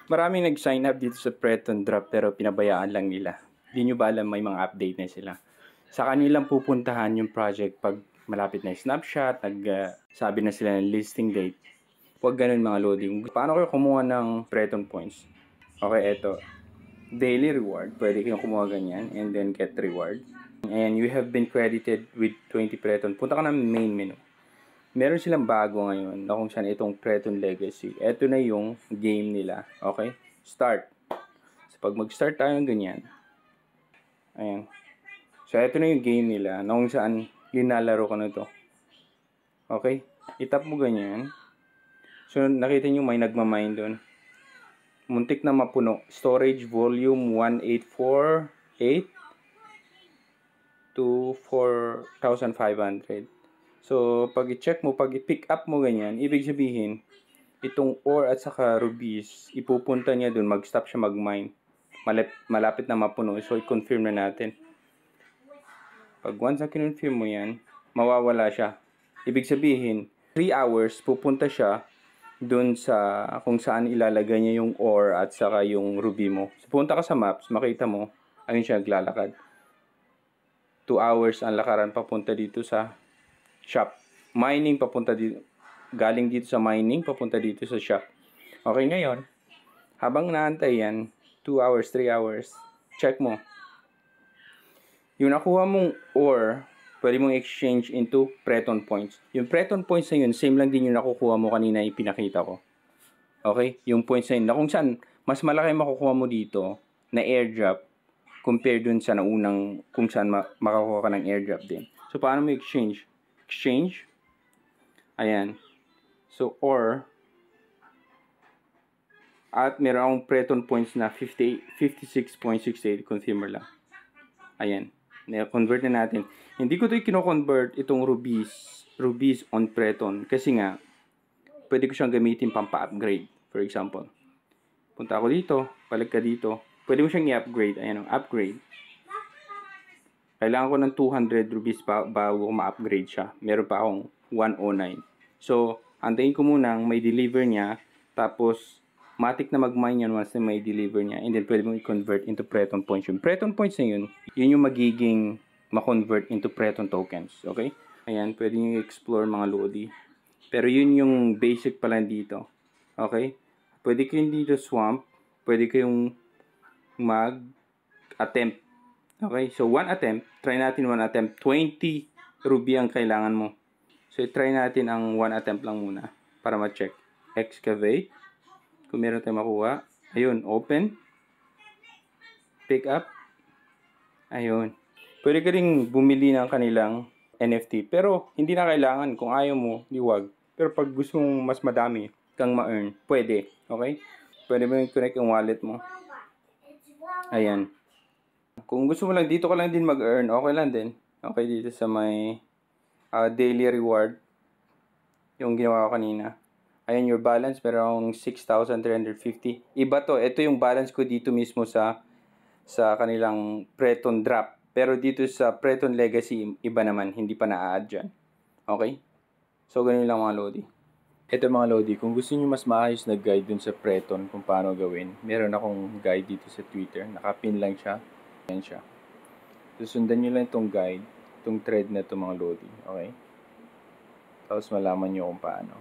Maraming nag-sign up dito sa Preton Drop pero pinabayaan lang nila. Hindi nyo ba alam may mga update na sila? Sa kanilang pupuntahan yung project pag malapit na yung snapshot, sabi na sila ng listing date. Huwag ganun mga loading. Paano kayo kumuha ng Preton points? Okay, eto. Daily reward. Pwede kayong kumuha ganyan and then get reward. And you have been credited with 20 Preton. Punta ka na main menu. Meron silang bago ngayon na kung saan itong Preton Legacy. Ito na yung game nila. Okay? Start. So, pag mag-start tayo ng ganyan. Ayan. So, ito na yung game nila na kung saan linalaro ka na to. Okay? Itap mo ganyan. So, nakita nyo may nagmamine doon. Muntik na mapuno. Storage volume 1848 to 4,500. So, pag i-check mo, pag i-pick up mo ganyan, ibig sabihin, itong ore at saka rubies, ipupunta niya dun, mag-stop siya mag-mine. Malapit na mapuno. So, i-confirm na natin. Pag once na kinonfirm mo yan, mawawala siya. Ibig sabihin, 3 hours, pupunta siya dun sa kung saan ilalagay niya yung ore at saka yung ruby mo. So, punta ka sa maps, makita mo, ayun siya naglalakad. 2 hours ang lakaran papunta dito sa shop. Mining papunta dito. Galing dito sa mining papunta dito sa shop. Okay, ngayon, habang naantay yan, 2 hours, 3 hours, check mo. Yung nakuha mong ore, pwede mong exchange into Preton points. Yung Preton points na yun, same lang din yung nakukuha mo kanina yung pinakita ko. Okay? Yung points na yun, na kung saan, mas malaki makukuha mo dito na airdrop compare dun sa naunang kung saan makakuha ka ng airdrop din. So, paano mo exchange? Exchange. Ayan. So, or, at meron akong Preton points na 56.68 consumer lang. Ayan. Na-convert na natin. Hindi ko ito kino-convert itong rubies on Preton. Kasi nga, pwede ko siyang gamitin pampa-upgrade. For example, punta ako dito, balik ka dito. Pwede mo siyang i-upgrade. Ayan, upgrade. Kailangan ko ng 200 rupees bago ko ma-upgrade siya. Meron pa akong 109. So, antayin ko muna may deliver niya. Tapos, matik na mag-mine yan once na may deliver niya. And then, pwede mong i-convert into Preton points. Yung Preton points na yun, yun yung magiging ma-convert into Preton tokens. Okay? Ayan, pwede nyo i-explore mga Lodi. Pero yun yung basic pala dito. Okay? Pwede kayong dito swamp. Pwede kayong mag-attempt. Okay, so 1 attempt, try natin 1 attempt, 20 ruby ang kailangan mo. So, try natin ang 1 attempt lang muna para ma-check. Excavate. Kung meron tayong makuha. Ayun, open. Pick up. Ayun. Pwede ka rin bumili ng kanilang NFT. Pero, hindi na kailangan. Kung ayaw mo, di wag. Pero pag gusto mong mas madami kang ma-earn, pwede. Okay? Pwede mo i-connect yung wallet mo. Ayan. Kung gusto mo lang, dito ka lang din mag-earn, okay lang din. Okay, dito sa may daily reward, yung ginawa ko kanina. Ayan, your balance, merong 6,350. Iba to, ito yung balance ko dito mismo sa kanilang Preton Drop. Pero dito sa Preton Legacy, iba naman, hindi pa na-add dyan. Okay? So, ganun lang mga Lodi. Ito mga Lodi, kung gusto niyo mas maayos na guide dun sa Preton kung paano gawin, meron akong guide dito sa Twitter. Nakapin lang siya. Yan siya. Susundan nyo lang itong guide, itong thread na ito mga Lodi. Okay? Tapos malaman nyo kung paano.